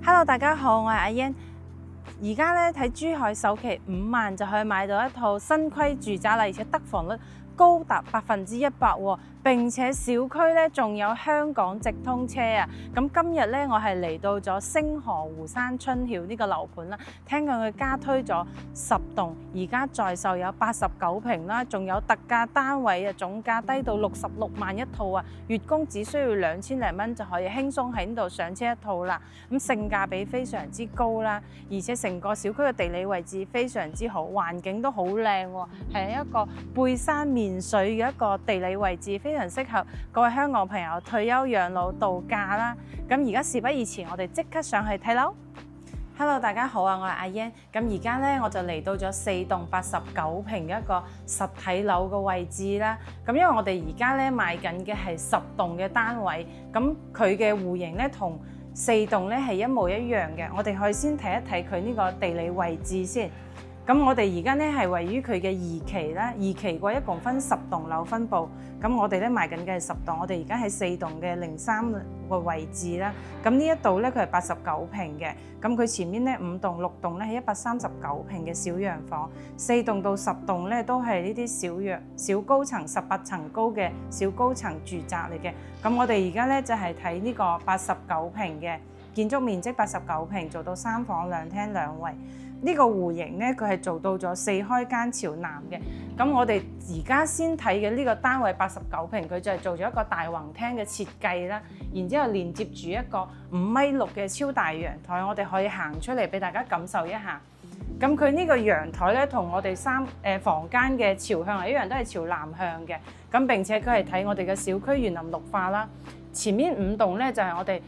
Hello， 大家好，我係阿英。而家咧喺珠海首期5萬就可以買到一套新規住宅啦，而且得房率高達100%喎，並且小區咧仲有香港直通車啊！咁今日咧我係嚟到咗星河湖山春曉呢個樓盤啦，聽講佢加推咗10棟，而家在售有89平啦，仲有特價單位啊，總價低到66萬一套啊，月供只需要2000零蚊就可以輕鬆喺呢度上車一套啦。咁性價比非常之高啦，而且成個小區嘅地理位置非常之好，環境都好靚喎，係一個背山面水嘅一個地理位置，非常適合各位香港朋友退休養老度假啦。咁而家事不宜遲，我哋即刻上去睇樓。Hello， 大家好啊，我係阿英。咁而家咧我就嚟到咗4棟89平嘅一個實體樓嘅位置啦。咁因為我哋而家咧賣緊嘅係10棟嘅單位，咁佢嘅戶型咧同4棟咧係一模一樣嘅。我哋可以先睇一睇佢呢個地理位置先。咁我哋而家咧係位於佢嘅2期啦，2期嘅話一共分10棟樓分佈。咁我哋咧賣緊嘅係10棟，我哋而家喺4棟嘅03個位置啦。咁呢一度咧佢係89平嘅，咁佢前面咧5棟6棟咧係139平嘅小洋房，4棟到10棟咧都係呢啲小高層18層高嘅小高層住宅嚟嘅。咁我哋而家咧就係睇呢個89平嘅建築面積89平，做到3房2廳2衛。呢個戶型咧，佢係做到咗4開間朝南嘅。咁我哋而家先睇嘅呢個單位89平，佢就係做咗一個大橫廳嘅設計啦。然之後連接住一個5.6米嘅超大陽台，我哋可以行出嚟俾大家感受一下。咁佢呢個陽台咧，同我哋房間嘅朝向係一樣，都係朝南向嘅。咁並且佢係睇我哋嘅小區園林綠化啦。前面5棟咧就係我哋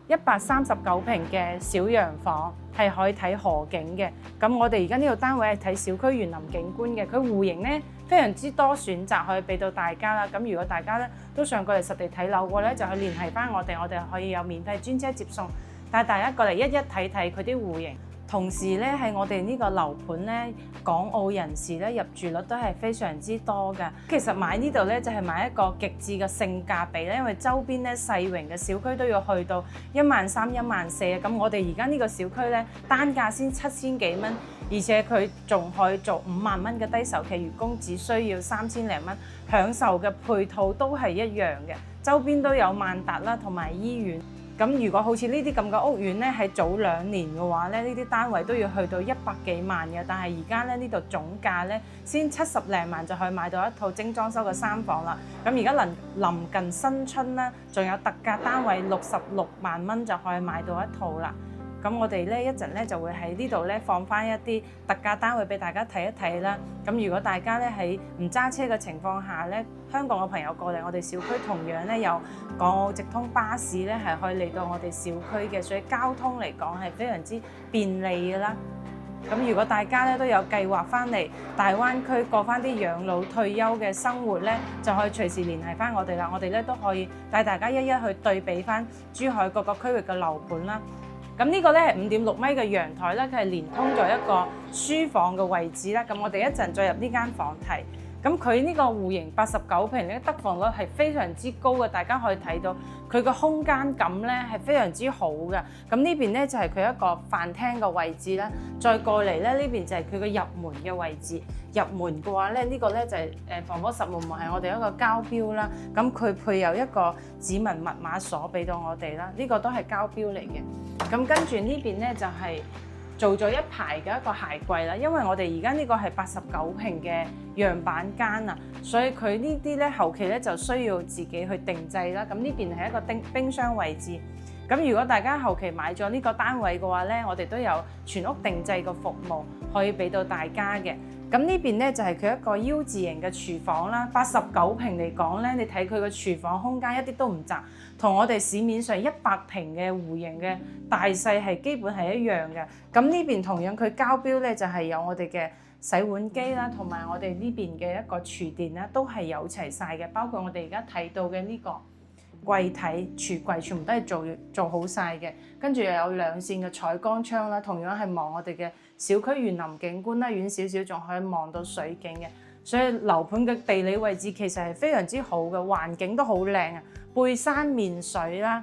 139平嘅小洋房，係可以睇河景嘅。咁我哋而家呢個單位係睇小區園林景觀嘅，佢戶型咧非常之多選擇，可以俾到大家啦。咁如果大家咧都想過嚟實地睇樓嘅話咧，就去聯繫翻我哋可以有免費專車接送，帶大家過嚟一睇睇佢啲戶型。同時咧喺我哋呢個樓盤咧，港澳人士咧入住率都係非常之多㗎。其實買呢度咧就係買一個極致嘅性價比咧，因為周邊咧細榮嘅小區都要去到13000、14000啊。咁我哋而家呢個小區咧單價先7000幾蚊，而且佢仲可以做5萬蚊嘅低首期，月供只需要3000零蚊，享受嘅配套都係一樣嘅。周邊都有萬達啦，同埋醫院。咁如果好似呢啲咁嘅屋苑咧，喺早2年嘅話咧，呢啲單位都要去到100幾萬嘅。但係而家咧呢度總價咧先70零萬就可以買到一套精裝修嘅3房啦。咁而家臨近新春啦，仲有特價單位66萬蚊就可以買到一套啦。咁我哋咧一陣咧就會喺呢度咧放翻一啲特價單位俾大家睇一睇啦。咁如果大家咧喺唔揸車嘅情況下咧，香港嘅朋友過嚟我哋小區同樣咧有港澳直通巴士咧係可以嚟到我哋小區嘅，所以交通嚟講係非常之便利嘅啦。咁如果大家咧都有計劃翻嚟大灣區過翻啲養老退休嘅生活咧，就可以隨時聯繫翻我哋啦。我哋咧都可以帶大家一去對比翻珠海各個區域嘅樓盤啦。咁呢個咧係5.6米嘅陽台咧，佢係連通咗一個書房嘅位置啦。咁我哋一陣再入呢間房睇。咁佢呢個戶型89平咧，得房率係非常之高嘅，大家可以睇到佢個空間感咧係非常之好嘅。咁呢邊咧就係佢一個飯廳嘅位置啦，再過嚟咧呢邊就係佢個入門嘅位置。入門嘅話咧，呢個咧就係房屋實務部係我哋一個交標啦。咁佢配有一個指紋密碼鎖俾到我哋啦，呢個都係交標嚟嘅。咁跟住呢邊咧就係做咗一排嘅一個鞋櫃啦，因為我哋而家呢個係89平嘅樣板間啊，所以佢呢啲咧後期咧就需要自己去定製啦。咁呢邊係一個冰箱位置。咁如果大家後期買咗呢個單位嘅話咧，我哋都有全屋定製嘅服務可以俾到大家嘅。咁呢邊咧就係佢一個 U 字型嘅廚房啦，89平嚟講咧，你睇佢個廚房空間一啲都唔窄，同我哋市面上100平嘅戶型嘅大細係基本係一樣嘅。咁呢邊同樣佢交標咧就係有我哋嘅洗碗機啦，同埋我哋呢邊嘅一個廚電啦，都係有齊晒嘅，包括我哋而家睇到嘅呢個櫃體、廚櫃全部都係做好晒嘅，跟住又有2線嘅採光窗啦，同樣係望我哋嘅小區園林景觀啦，遠少少仲可以望到水景嘅，所以樓盤嘅地理位置其實係非常之好嘅，環境都好靚啊，背山面水啦。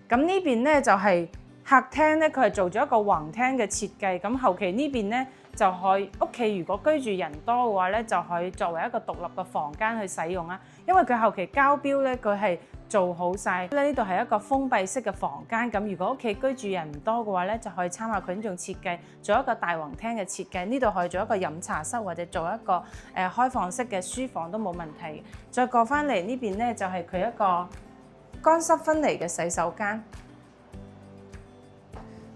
咁呢邊咧就係客廳咧，佢係做咗一個橫廳嘅設計。咁後期呢邊咧就可以屋企如果居住人多嘅話咧，就可以作為一個獨立嘅房間去使用啦。因為佢後期交標咧，佢係做好晒咧，呢度係一個封閉式嘅房間。咁如果屋企居住人唔多嘅話咧，就可以參考佢呢種設計，做一個大橫廳嘅設計。呢度可以做一個飲茶室或者做一個開放式嘅書房都冇問題。再過翻嚟呢邊咧，就係佢一個乾濕分離嘅洗手間。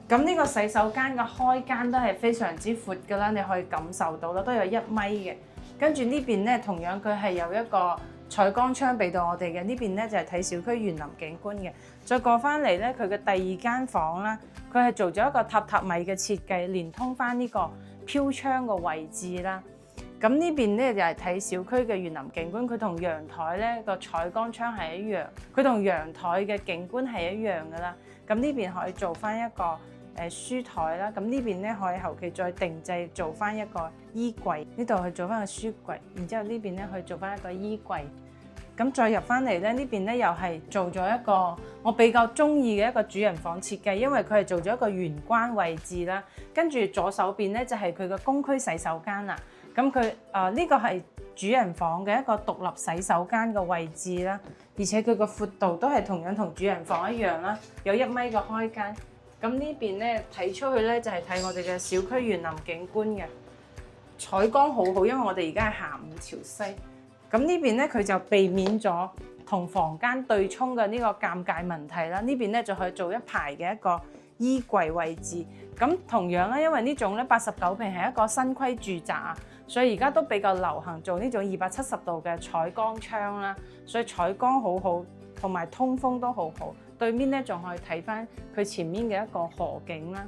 咁呢個洗手間嘅開間都係非常之闊㗎啦，你可以感受到啦，都有1米嘅。跟住呢邊咧，同樣佢係有一個採光窗俾到我哋嘅。呢邊咧就係睇小區園林景觀嘅。再過翻嚟咧，佢嘅第2間房啦，佢係做咗一個榻榻米嘅設計，連通翻呢個飄窗嘅位置啦。咁呢邊咧就係睇小區嘅園林景觀，佢同陽台咧個採光窗係一樣，佢同陽台嘅景觀係一樣㗎啦。咁呢邊可以做翻一個書台啦，咁呢邊咧可以後期再定製做翻一個衣櫃，呢度去做翻個書櫃，然之後呢邊咧去做翻一個衣櫃。咁再入翻嚟咧，呢邊咧又係做咗一個我比較中意嘅一個主人房設計，因為佢係做咗一個玄關位置啦。跟住左手邊咧就係佢嘅公區洗手間啦。咁佢呢個係主人房嘅一個獨立洗手間嘅位置啦，而且佢個闊度都係同樣同主人房一樣啦，有1米嘅開間。咁呢邊咧睇出去咧就係睇我哋嘅小區園林景觀嘅採光好好，因為我哋而家係下午朝西。咁呢邊咧佢就避免咗同房間對沖嘅呢個尷尬問題啦。呢邊咧就可以做一排嘅一個衣櫃位置。咁同樣咧，因為呢種咧89平係一個新規住宅啊，所以而家都比較流行做呢種270度嘅採光窗啦，所以採光好好，同埋通風都好好。對面咧仲可以睇翻佢前面嘅一個河景啦。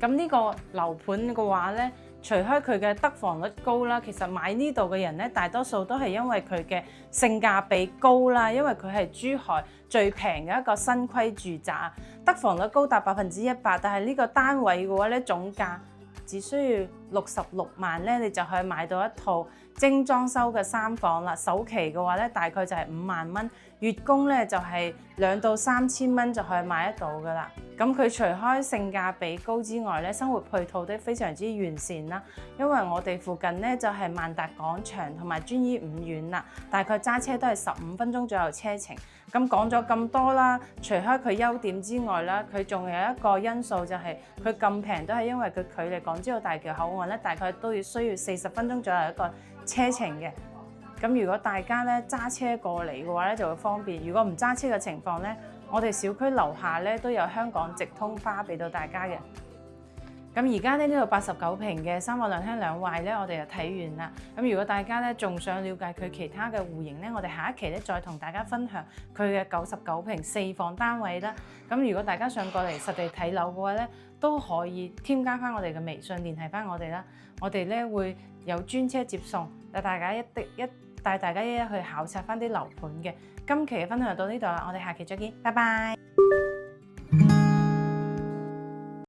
咁呢個樓盤嘅話咧，除開佢嘅得房率高啦，其實買呢度嘅人咧，大多數都係因為佢嘅性價比高啦，因為佢係珠海最平嘅一個新規住宅，得房率高達100%，但係呢個單位嘅話咧，總價只需要66萬咧，你就可以買到一套精裝修嘅3房啦。首期嘅話咧，大概就係5萬蚊，月供咧就係2到3千蚊就可以買得到噶啦。咁佢除開性價比高之外咧，生活配套都非常之完善啦。因為我哋附近咧就係萬達廣場同埋遵義5院啦，大概揸車都係15分鐘左右車程。咁講咗咁多啦，除開佢優點之外啦，佢仲有一個因素就係佢咁平，都係因為佢距離港珠澳大橋口岸咧，大概都需要40分鐘左右一個車程嘅。咁如果大家咧揸車過嚟嘅話咧，就會方便。如果唔揸車嘅情況咧，我哋小區樓下咧都有香港直通巴俾到大家嘅。咁而家咧呢度89平嘅3房2廳2衛咧，我哋就睇完啦。咁如果大家咧仲想了解佢其他嘅戶型咧，我哋下一期咧再同大家分享佢嘅99平4房單位啦。咁如果大家想過嚟實地睇樓嘅話咧，都可以添加翻我哋嘅微信聯繫翻我哋啦。我哋咧會有專車接送，帶大家帶大家一去考察翻啲樓盤嘅。今期嘅分享就到呢度啦，我哋下期再見，拜拜。